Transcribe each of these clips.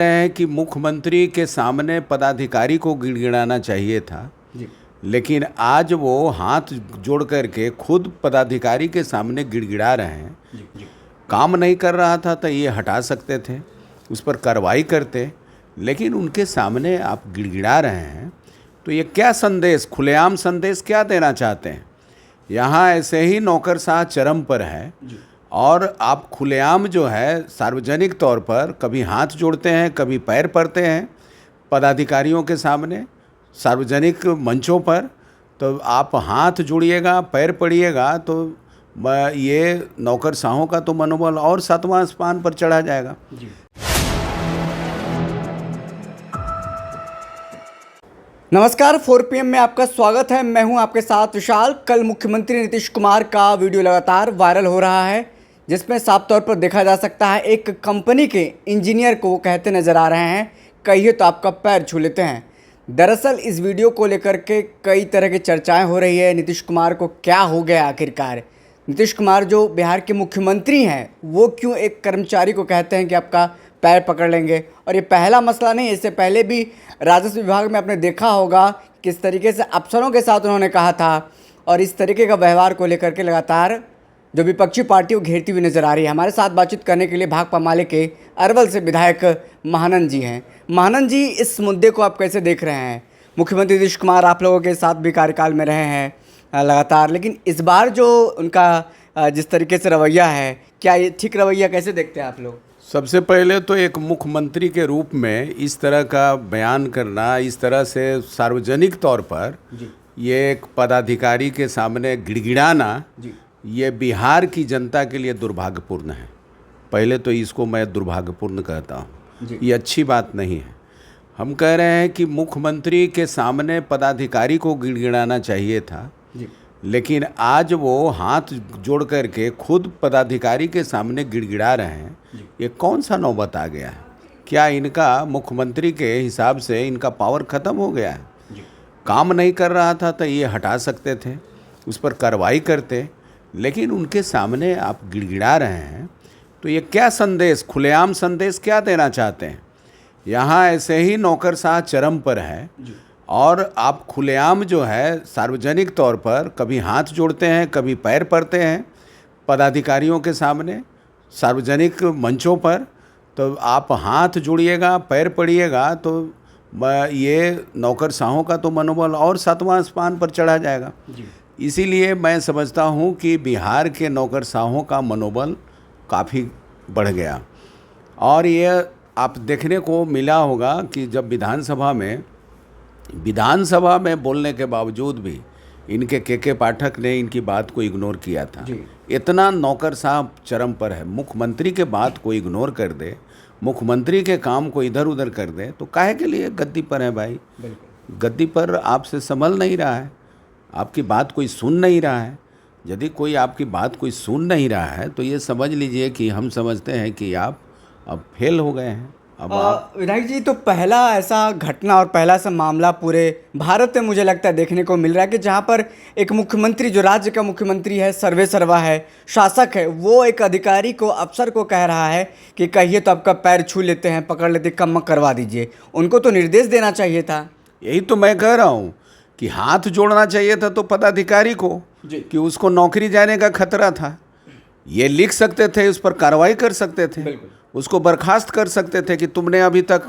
है कि मुख्यमंत्री के सामने पदाधिकारी को गिड़गिड़ाना चाहिए था जी। लेकिन आज वो हाथ जोड़ करके खुद पदाधिकारी के सामने गिड़गिड़ा रहे हैं। जी। काम नहीं कर रहा था तो ये हटा सकते थे, उस पर कार्रवाई करते, लेकिन उनके सामने आप गिड़गिड़ा रहे हैं तो ये क्या संदेश, खुलेआम संदेश क्या देना चाहते हैं? यहाँ ऐसे ही नौकरशाह चरम पर है और आप खुलेआम जो है सार्वजनिक तौर पर कभी हाथ जोड़ते हैं, कभी पैर पड़ते हैं पदाधिकारियों के सामने सार्वजनिक मंचों पर। तो आप हाथ जोड़िएगा, पैर पड़िएगा तो ये नौकरशाहों का तो मनोबल और 7वां आसमान पर चढ़ा जाएगा। जी। नमस्कार, 4 PM में आपका स्वागत है। मैं हूं आपके साथ विशाल। कल मुख्यमंत्री नीतीश कुमार का वीडियो लगातार वायरल हो रहा है जिसमें साफ तौर पर देखा जा सकता है एक कंपनी के इंजीनियर को कहते नजर आ रहे हैं, कहिए तो आपका पैर छू लेते हैं। दरअसल इस वीडियो को लेकर के कई तरह की चर्चाएं हो रही है। नीतीश कुमार को क्या हो गया आखिरकार? नीतीश कुमार जो बिहार के मुख्यमंत्री हैं वो क्यों एक कर्मचारी को कहते हैं कि आपका पैर पकड़ लेंगे? और ये पहला मसला नहीं, इससे पहले भी राजस्व विभाग में आपने देखा होगा किस तरीके से अफसरों के साथ उन्होंने कहा था और इस तरीके का व्यवहार को लेकर के लगातार जो विपक्षी पार्टी वो घेरती हुई नजर आ रही है। हमारे साथ बातचीत करने के लिए भाकपा माले के अरवल से विधायक महानंद जी हैं। महानंद जी, इस मुद्दे को आप कैसे देख रहे हैं? मुख्यमंत्री नीतीश कुमार आप लोगों के साथ भी कार्यकाल में रहे हैं लगातार, लेकिन इस बार जो उनका जिस तरीके से रवैया है, क्या ये ठीक रवैया कैसे देखते हैं आप लोग? सबसे पहले तो एक मुख्यमंत्री के रूप में इस तरह का बयान करना, इस तरह से सार्वजनिक तौर पर ये एक पदाधिकारी के सामने गिड़गिड़ाना, ये बिहार की जनता के लिए दुर्भाग्यपूर्ण है। पहले तो इसको मैं दुर्भाग्यपूर्ण कहता हूँ, ये अच्छी बात नहीं है। हम कह रहे हैं कि मुख्यमंत्री के सामने पदाधिकारी को गिड़गिड़ाना चाहिए था लेकिन आज वो हाथ जोड़ करके खुद पदाधिकारी के सामने गिड़गिड़ा रहे हैं। ये कौन सा नौबत आ गया है? क्या इनका मुख्यमंत्री के हिसाब से इनका पावर ख़त्म हो गया है? काम नहीं कर रहा था तो ये हटा सकते थे, उस पर कार्रवाई करते, लेकिन उनके सामने आप गिड़गिड़ा रहे हैं तो ये क्या संदेश, खुलेआम संदेश क्या देना चाहते हैं? यहाँ ऐसे ही नौकरशाह चरम पर है और आप खुलेआम जो है सार्वजनिक तौर पर कभी हाथ जोड़ते हैं, कभी पैर पड़ते हैं पदाधिकारियों के सामने सार्वजनिक मंचों पर। तो आप हाथ जोड़िएगा, पैर पड़िएगा तो ये नौकरशाहों का तो मनोबल और 7वां आसमान पर चढ़ा जाएगा। इसीलिए मैं समझता हूँ कि बिहार के नौकरशाहों का मनोबल काफ़ी बढ़ गया। और ये आप देखने को मिला होगा कि जब विधानसभा में बोलने के बावजूद भी इनके के पाठक ने इनकी बात को इग्नोर किया था। इतना नौकरशाह चरम पर है, मुख्यमंत्री के बात को इग्नोर कर दे, मुख्यमंत्री के काम को इधर उधर कर दे तो काहे के लिए गद्दी पर है भाई? गद्दी पर आपसे संभल नहीं रहा है, आपकी बात कोई सुन नहीं रहा है। यदि कोई आपकी बात कोई सुन नहीं रहा है तो ये समझ लीजिए कि हम समझते हैं कि आप अब फेल हो गए हैं। अब विधायक जी, तो पहला ऐसा घटना और पहला ऐसा मामला पूरे भारत में मुझे लगता है देखने को मिल रहा है कि जहां पर एक मुख्यमंत्री जो राज्य का मुख्यमंत्री है, सर्वे सर्वा है, शासक है, वो एक अधिकारी को, अफसर को कह रहा है कि कहिए तो आपका पैर छू लेते हैं, पकड़ लेते, कम करवा दीजिए। उनको तो निर्देश देना चाहिए था। यही तो मैं कह रहा हूँ कि हाथ जोड़ना चाहिए था तो पदाधिकारी को कि उसको नौकरी जाने का खतरा था, ये लिख सकते थे, उस पर कार्रवाई कर सकते थे, उसको बर्खास्त कर सकते थे कि तुमने अभी तक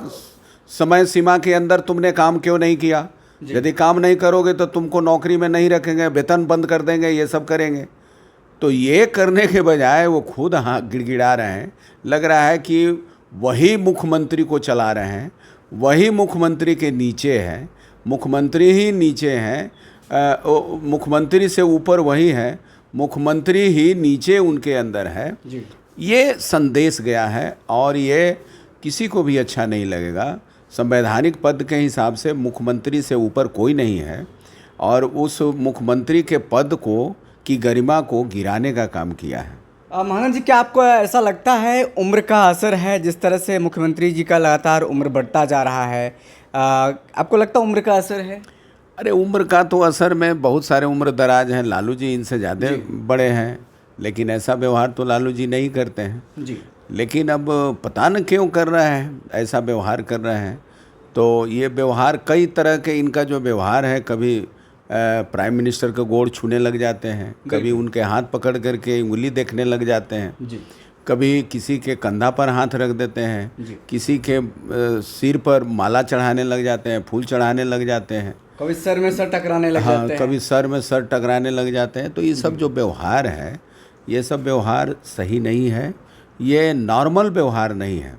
समय सीमा के अंदर तुमने काम क्यों नहीं किया, यदि काम नहीं करोगे तो तुमको नौकरी में नहीं रखेंगे, वेतन बंद कर देंगे, ये सब करेंगे। तो ये करने के बजाय वो खुद गिड़गिड़ा रहे हैं। लग रहा है कि वही मुख्यमंत्री को चला रहे हैं, वही मुख्यमंत्री के नीचे है, मुख्यमंत्री ही नीचे हैं, मुख्यमंत्री से ऊपर वही है, मुख्यमंत्री ही नीचे उनके अंदर है। ये संदेश गया है और ये किसी को भी अच्छा नहीं लगेगा। संवैधानिक पद के हिसाब से मुख्यमंत्री से ऊपर कोई नहीं है और उस मुख्यमंत्री के पद को की गरिमा को गिराने का काम किया है। महानंद जी, क्या आपको ऐसा लगता है उम्र का असर है? जिस तरह से मुख्यमंत्री जी का लगातार उम्र बढ़ता जा रहा है, आपको लगता है उम्र का असर है? अरे उम्र का तो असर में बहुत सारे उम्र दराज हैं, लालू जी इनसे ज़्यादा बड़े हैं, लेकिन ऐसा व्यवहार तो लालू जी नहीं करते हैं। लेकिन अब पता न क्यों कर रहा है, ऐसा व्यवहार कर रहे हैं। तो ये व्यवहार कई तरह के, इनका जो व्यवहार है, कभी प्राइम मिनिस्टर का गोड़ छूने लग जाते हैं, कभी उनके हाथ पकड़ करके उंगली देखने लग जाते हैं, कभी किसी के कंधा पर हाथ रख देते हैं, किसी के सिर पर माला चढ़ाने लग जाते हैं, फूल चढ़ाने लग जाते हैं, कभी सर में सर टकराने लग जाते हैं। कभी सर में सर टकराने लग जाते हैं। तो ये सब जो व्यवहार है, ये सब व्यवहार सही नहीं है, ये नॉर्मल व्यवहार नहीं है।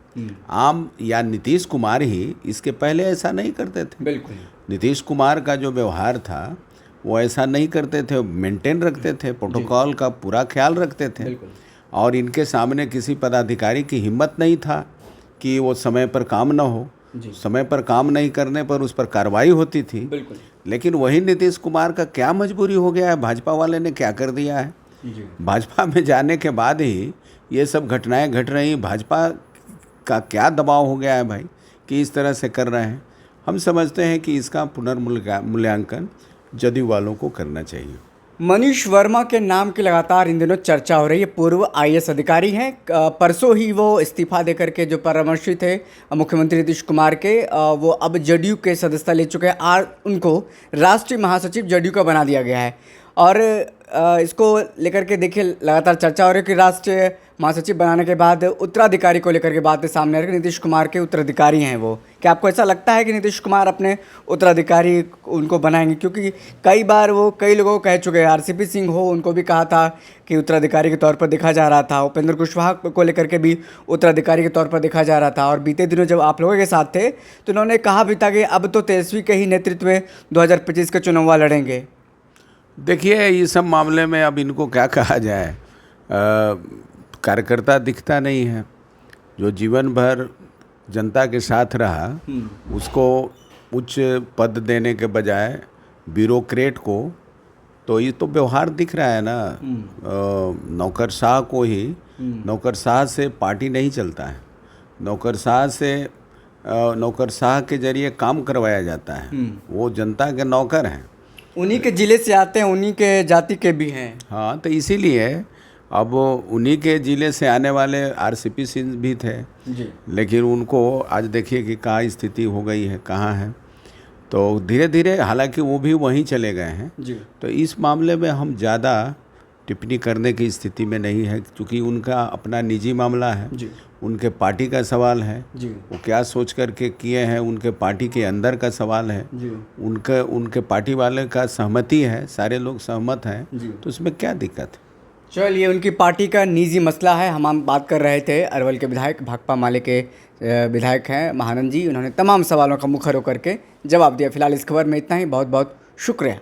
आम या नीतीश कुमार ही इसके पहले ऐसा नहीं करते थे। बिल्कुल, नीतीश कुमार का जो व्यवहार था वो ऐसा नहीं करते थे, मेंटेन रखते थे, प्रोटोकॉल का पूरा ख्याल रखते थे। और इनके सामने किसी पदाधिकारी की हिम्मत नहीं था कि वो समय पर काम ना हो, समय पर काम नहीं करने पर उस पर कार्रवाई होती थी। बिल्कुल। लेकिन वही नीतीश कुमार का क्या मजबूरी हो गया है, भाजपा वाले ने क्या कर दिया है। भाजपा में जाने के बाद ही ये सब घटनाएं घट रही। भाजपा का क्या दबाव हो गया है भाई कि इस तरह से कर रहे हैं। हम समझते हैं कि इसका पुनर्मूल्यांकन जदयू वालों को करना चाहिए। मनीष वर्मा के नाम की लगातार इन दिनों चर्चा हो रही है। पूर्व आईएएस अधिकारी हैं। परसों ही वो इस्तीफा देकर के जो परामर्शी थे मुख्यमंत्री नीतीश कुमार के, वो अब जदयू के सदस्यता ले चुके हैं। उनको राष्ट्रीय महासचिव जदयू का बना दिया गया है। और इसको लेकर के देखिए लगातार चर्चा हो रही है कि राष्ट्रीय महासचिव बनाने के बाद उत्तराधिकारी को लेकर के बातें सामने आ रही है। नीतीश कुमार के उत्तराधिकारी हैं वो। क्या आपको ऐसा लगता है कि नीतीश कुमार अपने उत्तराधिकारी उनको बनाएंगे? क्योंकि कई बार वो कई लोगों को कह चुके हैं, आरसीपी सिंह हो, उनको भी कहा था कि उत्तराधिकारी के तौर पर देखा जा रहा था। उपेंद्र कुशवाहा को लेकर के भी उत्तराधिकारी के तौर पर देखा जा रहा था। और बीते दिनों जब आप लोगों के साथ थे तो उन्होंने कहा भी था कि अब तो तेजस्वी के ही नेतृत्व में 2025 का चुनाव लड़ेंगे। देखिए, इस सब मामले में अब इनको क्या कहा जाए। कार्यकर्ता दिखता नहीं है। जो जीवन भर जनता के साथ रहा, उसको उच्च पद देने के बजाय ब्यूरोक्रेट को, तो ये तो व्यवहार दिख रहा है ना। नौकरशाह को ही, नौकरशाह से पार्टी नहीं चलता है। नौकरशाह के जरिए काम करवाया जाता है। वो जनता के नौकर हैं, उन्हीं के ज़िले से आते हैं, उन्हीं के जाति के भी हैं। हाँ, तो इसीलिए अब उन्हीं के ज़िले से आने वाले आरसीपी सिंह भी थे जी। लेकिन उनको आज देखिए कि क्या स्थिति हो गई है, कहाँ है। तो धीरे धीरे, हालांकि वो भी वहीं चले गए हैं जी। तो इस मामले में हम ज़्यादा टिप्पणी करने की स्थिति में नहीं है, क्योंकि उनका अपना निजी मामला है जी। उनके पार्टी का सवाल है जी। वो क्या सोच करके किए हैं, उनके पार्टी के अंदर का सवाल है जी। उनके पार्टी वाले का सहमति है, सारे लोग सहमत हैं जी। तो उसमें क्या दिक्कत है। चलिए, उनकी पार्टी का निजी मसला है। हम बात कर रहे थे अरवल के विधायक, भाकपा माले के विधायक हैं महानंद जी। उन्होंने तमाम सवालों का मुखर होकर के जवाब दिया। फिलहाल इस खबर में इतना ही। बहुत बहुत शुक्रिया।